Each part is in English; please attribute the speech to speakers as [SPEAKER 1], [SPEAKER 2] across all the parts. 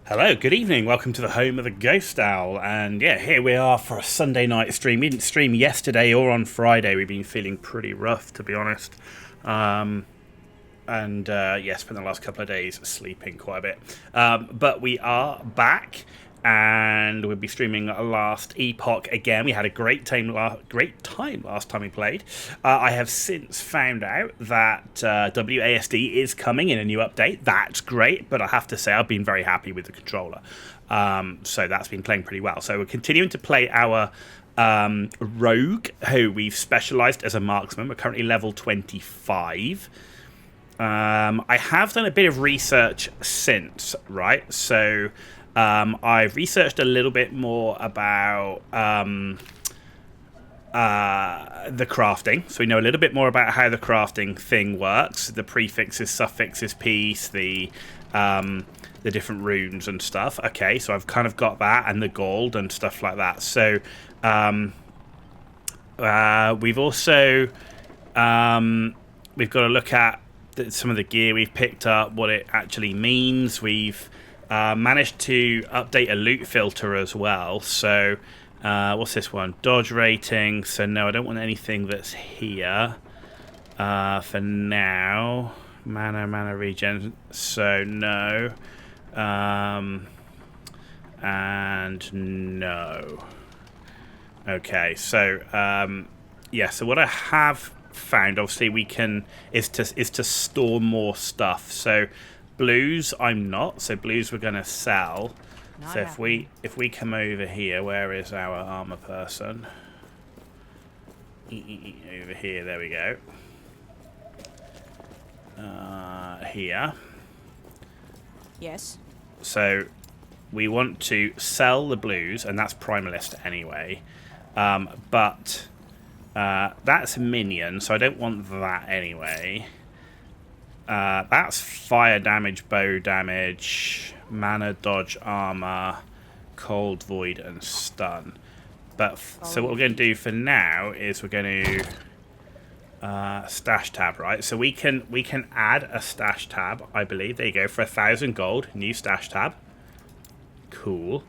[SPEAKER 1] Hello, good evening. Welcome to the home of the Ghost Owl. And yeah, here we are for a Sunday night stream. We didn't stream yesterday or on Friday. We've been feeling pretty rough, to be honest. Yeah, spent the last couple of days sleeping quite a bit. But we are back, and we'll be streaming Last Epoch again. We had a great time last time we played. I have since found out that WASD is coming in a new update. That's great, but I have to say I've been very happy with the controller. So that's been playing pretty well. So we're continuing to play our Rogue, who we've specialised as a marksman. We're currently level 25. I have done a bit of research since, right? So I've researched a little bit more about the crafting. So we know a little bit more about how the crafting thing works, the prefixes, suffixes piece, the different runes and stuff. Okay, so I've kind of got that, and the gold and stuff like that. So we've also we've got to look at some of the gear we've picked up, what it actually means. We've managed to update a loot filter as well. So what's this one? Dodge rating. So no, I don't want anything that's here for now. Mana regen. So no. And no. Okay, so yeah, so what I have found, obviously, we can is to store more stuff. So blues I'm not, so blues we're going to sell. Not so if we come over here, where is our armor person? Over here, there we go. Here.
[SPEAKER 2] Yes.
[SPEAKER 1] So we want to sell the blues, and that's primalist anyway, but that's a minion, so I don't want that anyway. That's fire damage, bow damage, mana, dodge, armor, cold, void, and stun. But so what we're going to do for now is we're going to stash tab, right? So we can add a stash tab, I believe. There you go, for 1,000 gold, new stash tab. Cool.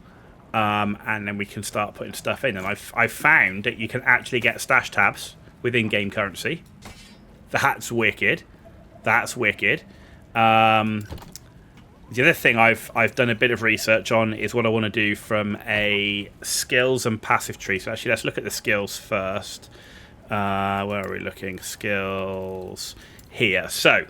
[SPEAKER 1] And then we can start putting stuff in. And I've found that you can actually get stash tabs with in-game currency. That's wicked. That's wicked. The other thing I've done a bit of research on is what I want to do from a skills and passive tree. So actually, let's look at the skills first. Where are we looking? Skills here. So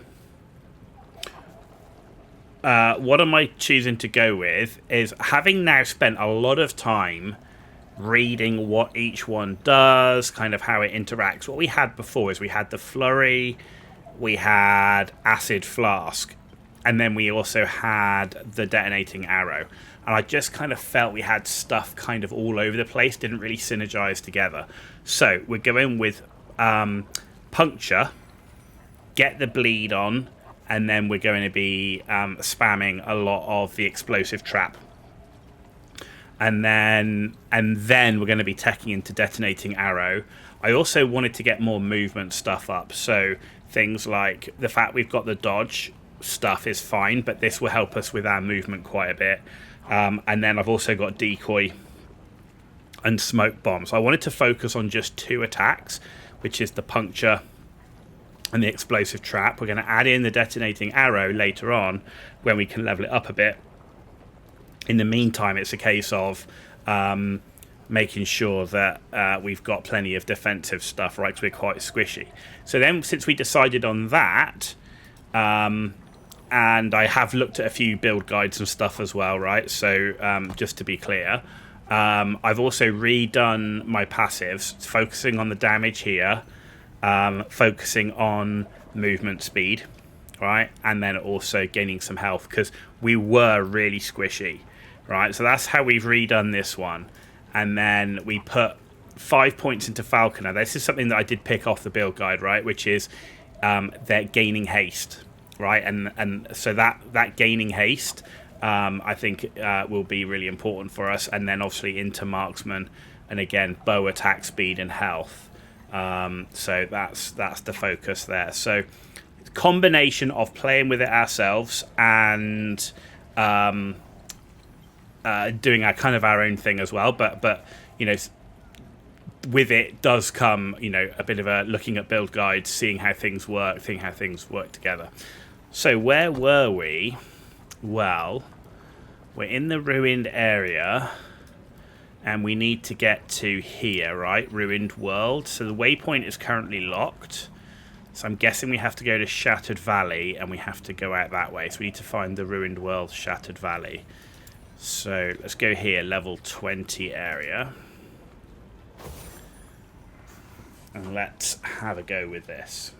[SPEAKER 1] what am I choosing to go with is, having now spent a lot of time reading what each one does, kind of how it interacts. What we had before is we had the flurry, we had acid flask, and then we also had the detonating arrow. And I just kind of felt we had stuff kind of all over the place, didn't really synergize together. So we're going with puncture, get the bleed on, and then we're going to be spamming a lot of the explosive trap. And then we're going to be teching into detonating arrow. I also wanted to get more movement stuff up. So things like the fact we've got the dodge stuff is fine, but this will help us with our movement quite a bit. And then I've also got decoy and smoke bomb. So I wanted to focus on just 2 attacks, which is the puncture and the explosive trap. We're going to add in the detonating arrow later on when we can level it up a bit. In the meantime, it's a case of making sure that we've got plenty of defensive stuff, right, because we're quite squishy. So then, since we decided on that, and I have looked at a few build guides and stuff as well, right, so just to be clear, I've also redone my passives, focusing on the damage here, focusing on movement speed, right, and then also gaining some health, because we were really squishy, right? So that's how we've redone this one. And then we put 5 points into Falconer. This is something that I did pick off the build guide, right, which is they're gaining haste, right, and so that gaining haste I think will be really important for us. And then obviously into Marksman, and again bow attack speed and health. So that's the focus there. So combination of playing with it ourselves and doing our kind of our own thing as well. But you know, with it does come, you know, a bit of a looking at build guides, seeing how things work, together. So where were we? Well, we're in the ruined area, and we need to get to here, right? Ruined world. So the waypoint is currently locked. So I'm guessing we have to go to Shattered Valley, and we have to go out that way. So we need to find the ruined world, Shattered Valley. So let's go here, level 20 area. And let's have a go with this.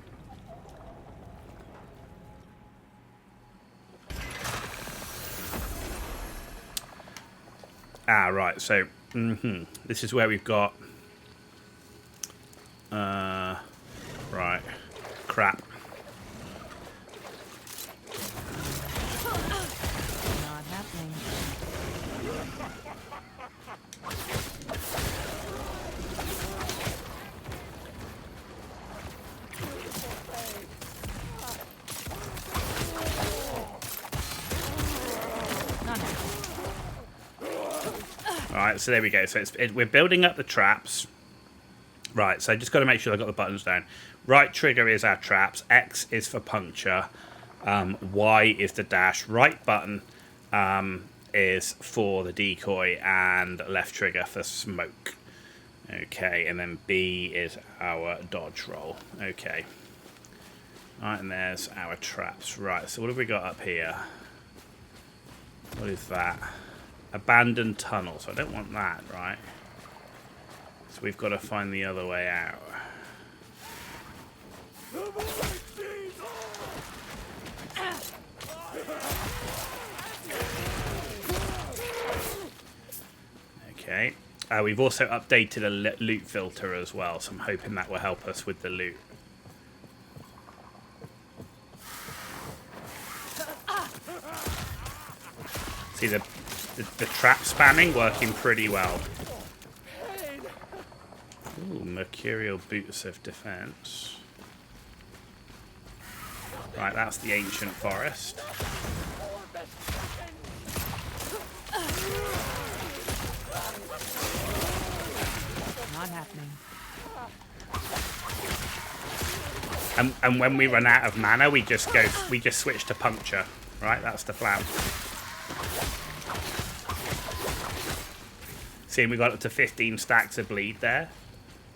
[SPEAKER 1] Ah, right, so this is where we've got... right, crap.
[SPEAKER 2] Not happening.
[SPEAKER 1] Alright, so there we go. So we're building up the traps. Right, so I just got to make sure I got the buttons down. Right trigger is our traps. X is for puncture. Y is the dash. Right button is for the decoy. And left trigger for smoke. Okay, and then B is our dodge roll. Okay. Alright, and there's our traps. Right, so what have we got up here? What is that? Abandoned tunnel. So I don't want that, right? So we've got to find the other way out. Okay. We've also updated a loot filter as well, so I'm hoping that will help us with the loot. See the trap spamming working pretty well. Ooh, Mercurial Boots of Defense. Right, that's the Ancient Forest.
[SPEAKER 2] Not happening.
[SPEAKER 1] And when we run out of mana, we just switch to puncture. Right, that's the plan. See, we got up to 15 stacks of bleed there,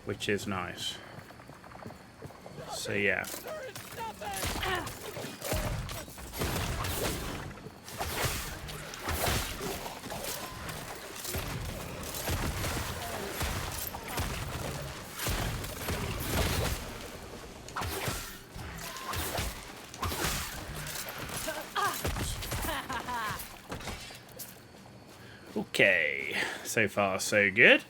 [SPEAKER 1] which is nice. So yeah. Okay, so far so good.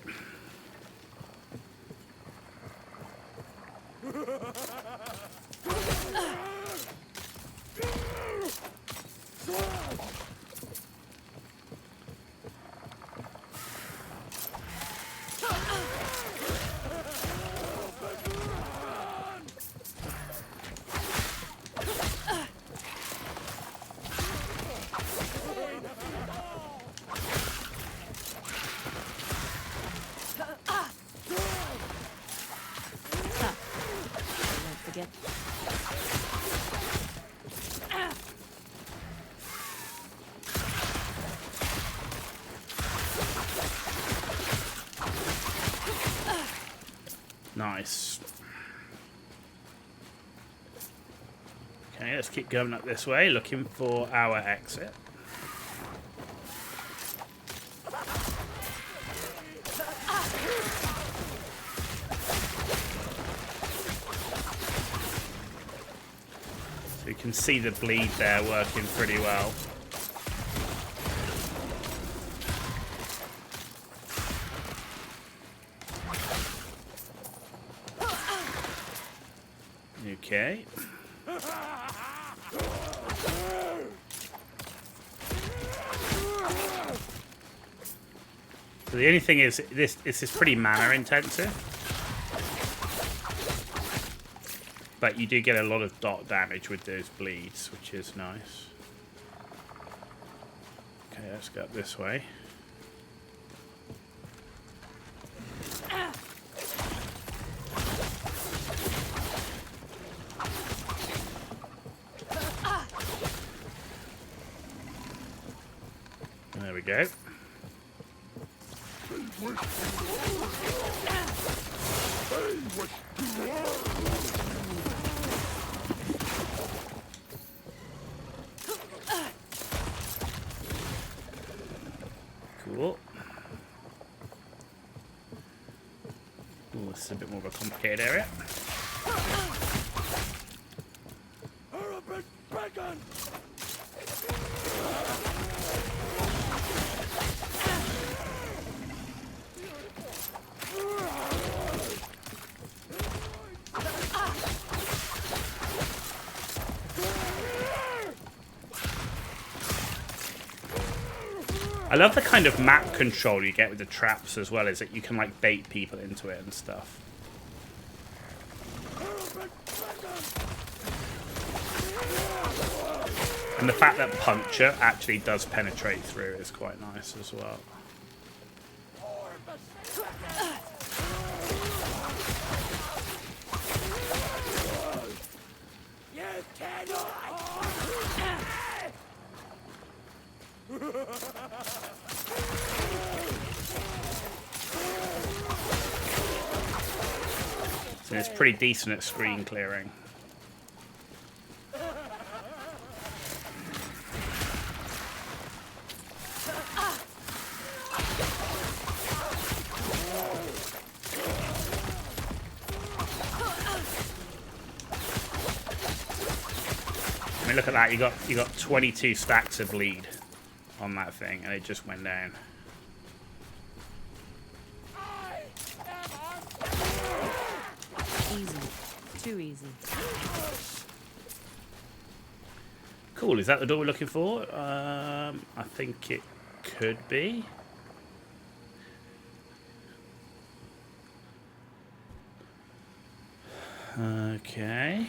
[SPEAKER 2] Forget.
[SPEAKER 1] Nice. Okay, let's keep going up this way, looking for our exit. So you can see the bleed there working pretty well. Okay. So the only thing is, this is pretty mana intensive, but you do get a lot of dot damage with those bleeds, which is nice. Okay, let's go up this way. There we go. Cool. Ooh, this is a bit more of a complicated area. I love the kind of map control you get with the traps as well, is that you can like bait people into it and stuff. And the fact that Puncture actually does penetrate through is quite nice as well. So it's pretty decent at screen clearing. I mean, look at that. You got 22 stacks of bleed on that thing, and it just went down.
[SPEAKER 2] Easy. Too easy.
[SPEAKER 1] Cool. Is that the door we're looking for? I think it could be. Okay.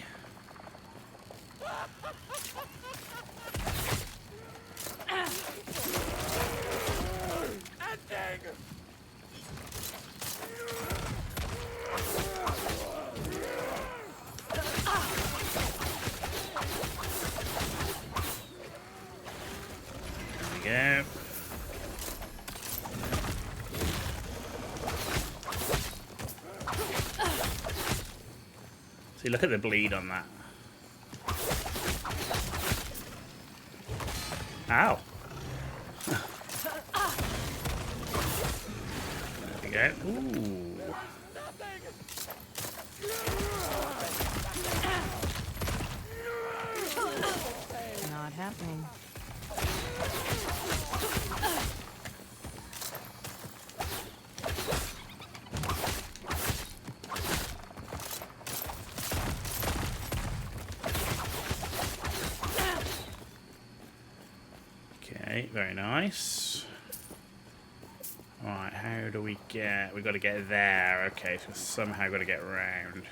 [SPEAKER 1] There we go. See, look at the bleed on that. Ow. There we go. Ooh.
[SPEAKER 2] Not happening.
[SPEAKER 1] Okay, very nice. Alright, how do we get... We've got to get there. Okay, so somehow got to get around.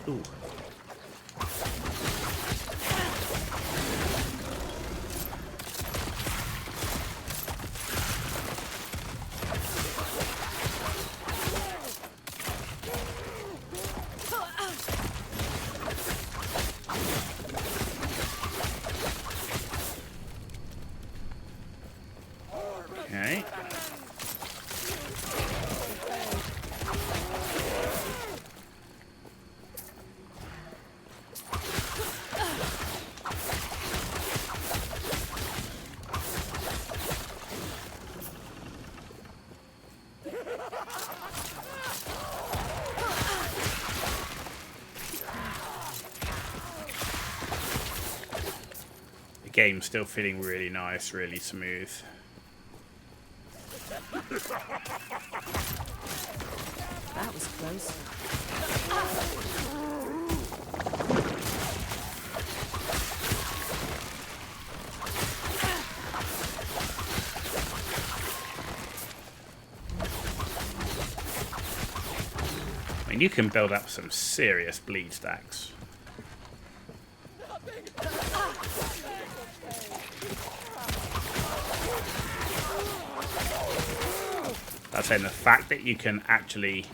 [SPEAKER 1] Ooh. Okay. The game's still feeling really nice, really smooth.
[SPEAKER 2] That was close.
[SPEAKER 1] I mean, you can build up some serious bleed stacks. That's saying the fact that you can actually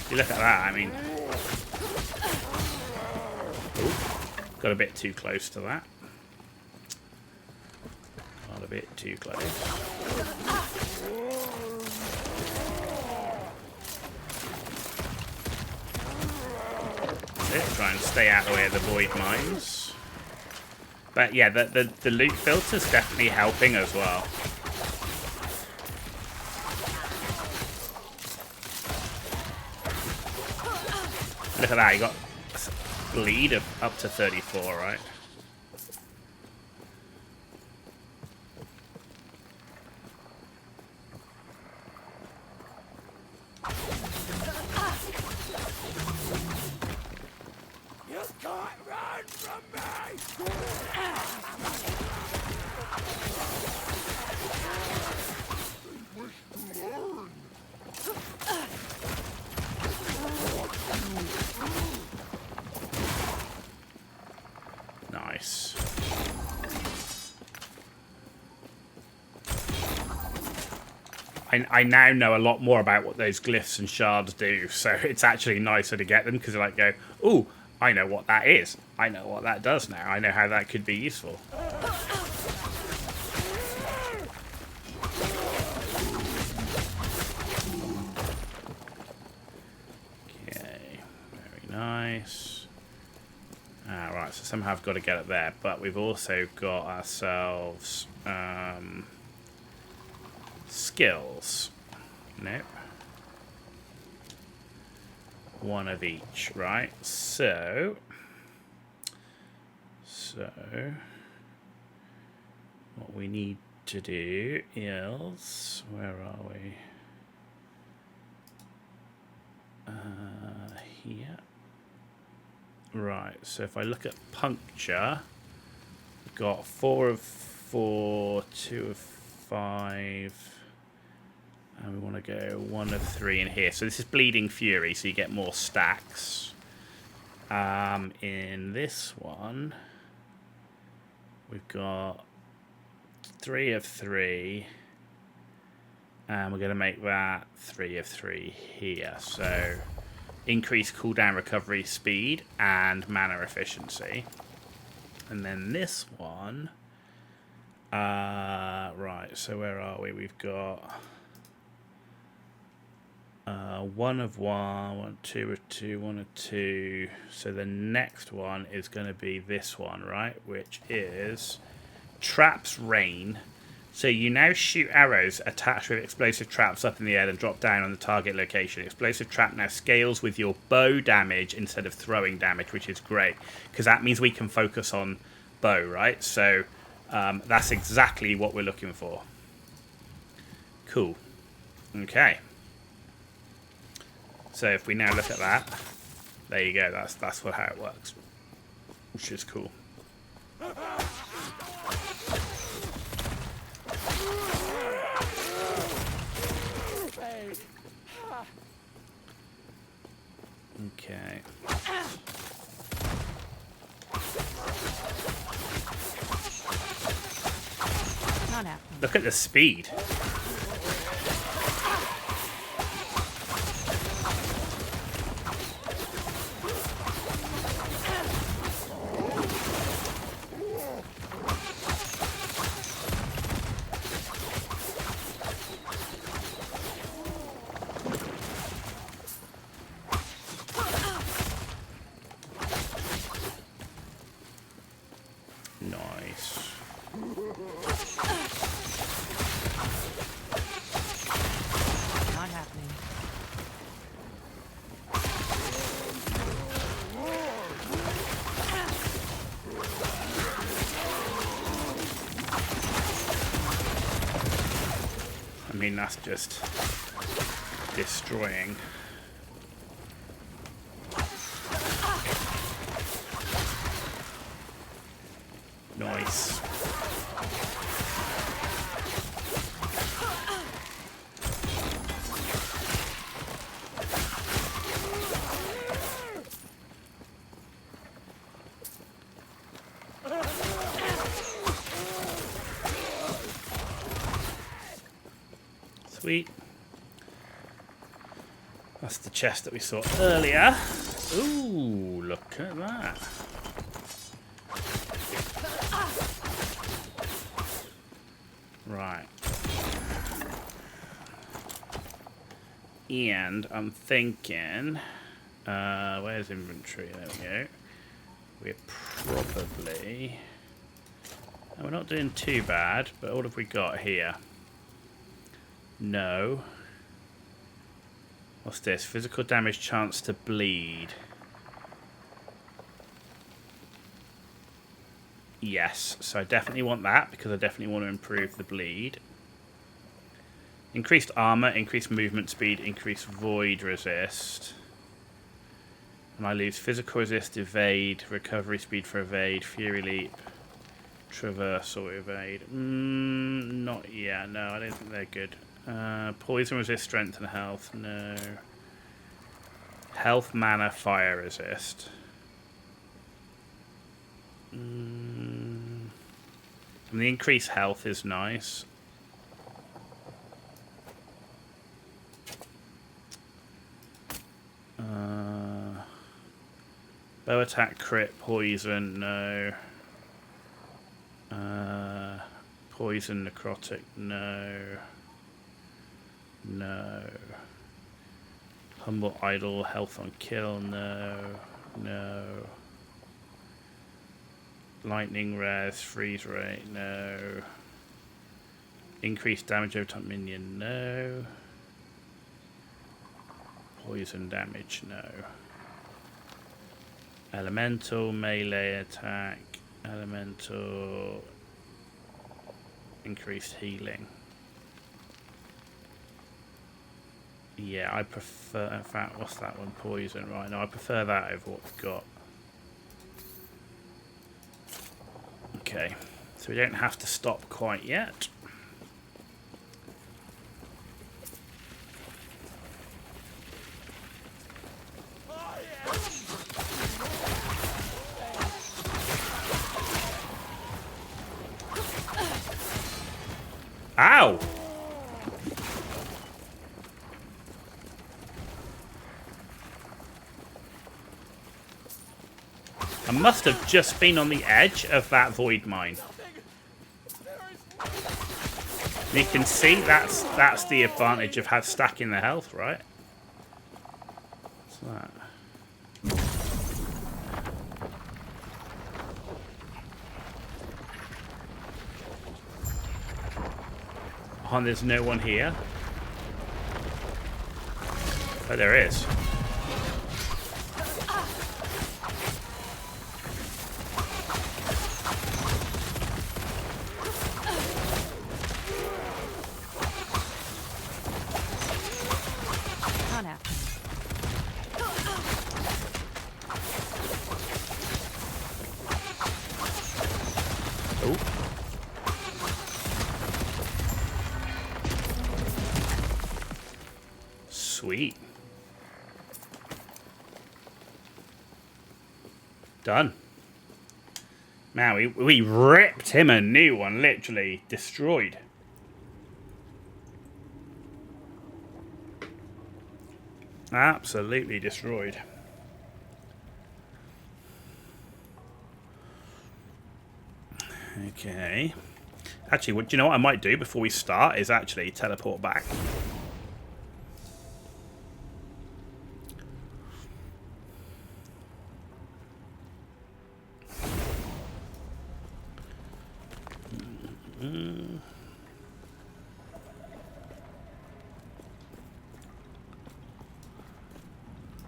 [SPEAKER 1] you look at that, I mean, ooh, got a bit too close to that. Got a bit too close. That's it, try and stay out of the way of the void mines. But yeah, the loot filter's definitely helping as well. Look at that, you got a lead of up to 34, right?
[SPEAKER 3] You can't run from me!
[SPEAKER 1] Nice. I now know a lot more about what those glyphs and shards do, so it's actually nicer to get them because I like go, ooh, I know what that is. I know what that does now. I know how that could be useful. Okay, very nice. Right, so somehow I've got to get it there, but we've also got ourselves skills. Nope. One of each, right? So what we need to do is, where are we? Here. Right, so if I look at puncture, we've got 4 of 4, 2 of 5, and we want to go 1 of 3 in here. So this is bleeding fury, so you get more stacks. In this one, we've got 3 of 3, and we're going to make that 3 of 3 here. So increase cooldown recovery speed and mana efficiency. And then this one, right, so where are we? We've got 1 of 1, 2 of 2, 1 of 2. So the next one is going to be this one, right? Which is Traps Rain. So you now shoot arrows attached with explosive traps up in the air and drop down on the target location. Explosive trap now scales with your bow damage instead of throwing damage, which is great because that means we can focus on bow, right? So that's exactly what we're looking for. Cool. Okay. So if we now look at that, there you go. That's how it works, which is cool. Okay.
[SPEAKER 2] Not happening.
[SPEAKER 1] Look at the speed. Nice.
[SPEAKER 2] Not happening.
[SPEAKER 1] I mean, that's just destroying. Nice. Sweet. That's the chest that we saw earlier. Ooh, look at that. Right. And I'm thinking... where's inventory? There we go. We're probably... we're not doing too bad, but what have we got here? No. What's this? Physical damage, chance to bleed. Yes, so I definitely want that because I definitely want to improve the bleed. Increased armor, increased movement speed, increased void resist. And I lose physical resist, evade, recovery speed for evade, fury leap, traversal, evade. Not yet. No, I don't think they're good. Poison resist, strength and health. No. Health, mana, fire resist. And the increased health is nice. Bow attack, crit, poison, no. Poison, necrotic, no. No. Humble idle, health on kill, no. No. Lightning res, freeze rate, no. Increased damage over time minion, no. Poison damage, no. Elemental, melee attack, elemental, increased healing. Yeah, I prefer, in fact, what's that one? Poison, right? No, I prefer that over what we've got. Okay, so we don't have to stop quite yet. Ow! I must have just been on the edge of that void mine. You can see that's the advantage of stacking the health, right? What's that? Oh, and there's no one here. Oh, there is.
[SPEAKER 2] Not happening.
[SPEAKER 1] Oh. Sweet. Done. Man, we ripped him a new one, literally destroyed. Absolutely destroyed. Okay. Actually, what do you know what I might do before we start is actually teleport back.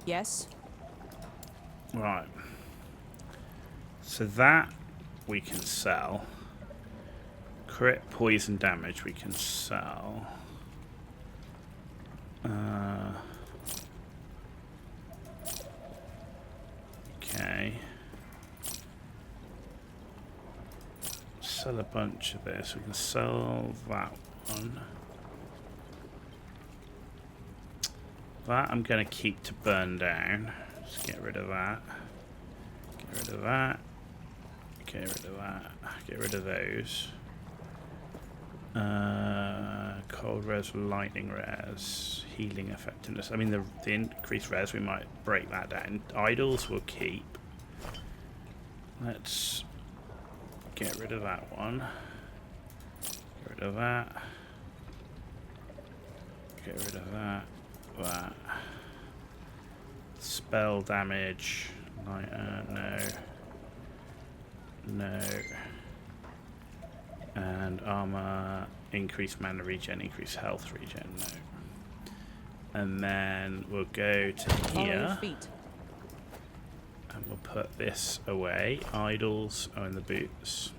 [SPEAKER 2] Yes?
[SPEAKER 1] Right. So that we can sell. Crit poison damage we can sell. Okay. Sell a bunch of this. We can sell that one. That I'm going to keep to burn down. Just get rid of that. Get rid of that. Get rid of that. Get rid of those. Cold res, lightning res, healing effectiveness. I mean, the increased res, we might break that down. Idols we'll keep. Let's get rid of that one. Get rid of that. Get rid of that. That. Spell damage. No. No. And armor, increase mana regen, increase health regen, no. And then we'll go to
[SPEAKER 2] Follow your
[SPEAKER 1] here.
[SPEAKER 2] feet.
[SPEAKER 1] And we'll put this away. Idols are in the boots.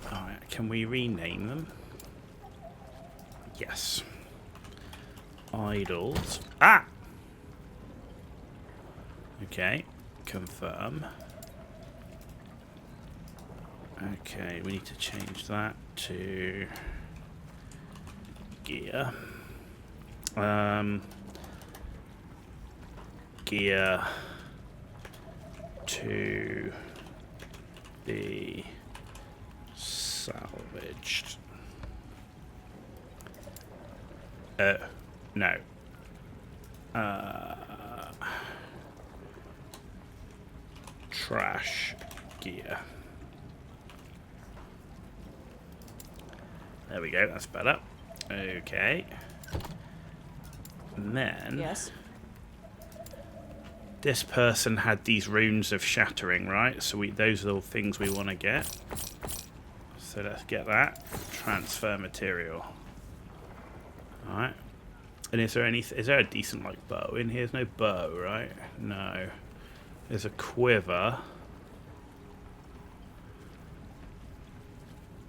[SPEAKER 1] Alright, can we rename them? Yes. Idols. Ah! Okay. Confirm. Okay, we need to change that to gear. Gear to be salvaged. No. Trash gear. There we go, that's better. Okay. And then...
[SPEAKER 2] Yes.
[SPEAKER 1] This person had these runes of shattering, right? So those are the things we want to get. So let's get that. Transfer material. Alright. And is there a decent like bow in here? There's no bow, right? No. There's a quiver.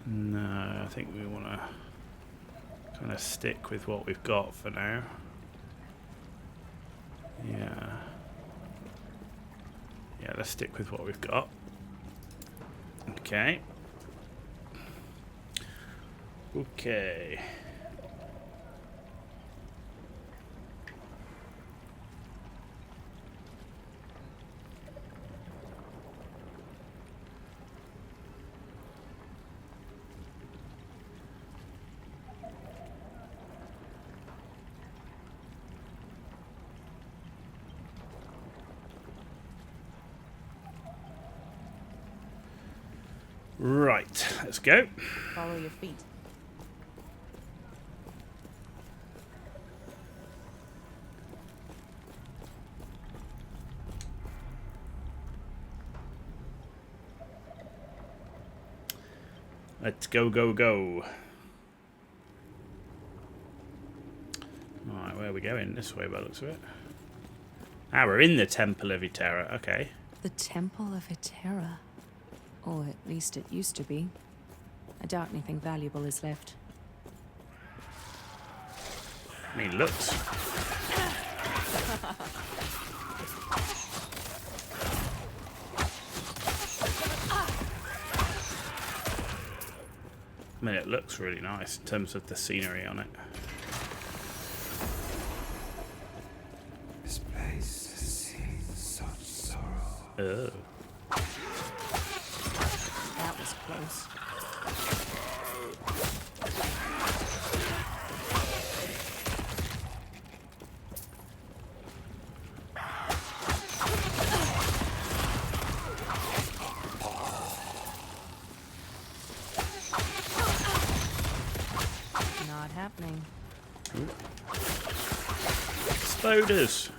[SPEAKER 1] No, I think we want to kind of stick with what we've got for now. Yeah. Yeah, let's stick with what we've got. Okay. Okay. Right, let's go.
[SPEAKER 2] Follow your feet.
[SPEAKER 1] Let's go, go, go. Alright, where are we going? This way by the looks of it. Ah, we're in the Temple of Eterra. Okay.
[SPEAKER 4] The Temple of Eterra. Or at least it used to be. I doubt anything valuable is left.
[SPEAKER 1] I mean, looks. I mean, it looks really nice in terms of the scenery on it.
[SPEAKER 3] This place has seen such sorrow.
[SPEAKER 1] Oh.
[SPEAKER 4] That was close. Not happening.
[SPEAKER 1] Exploders.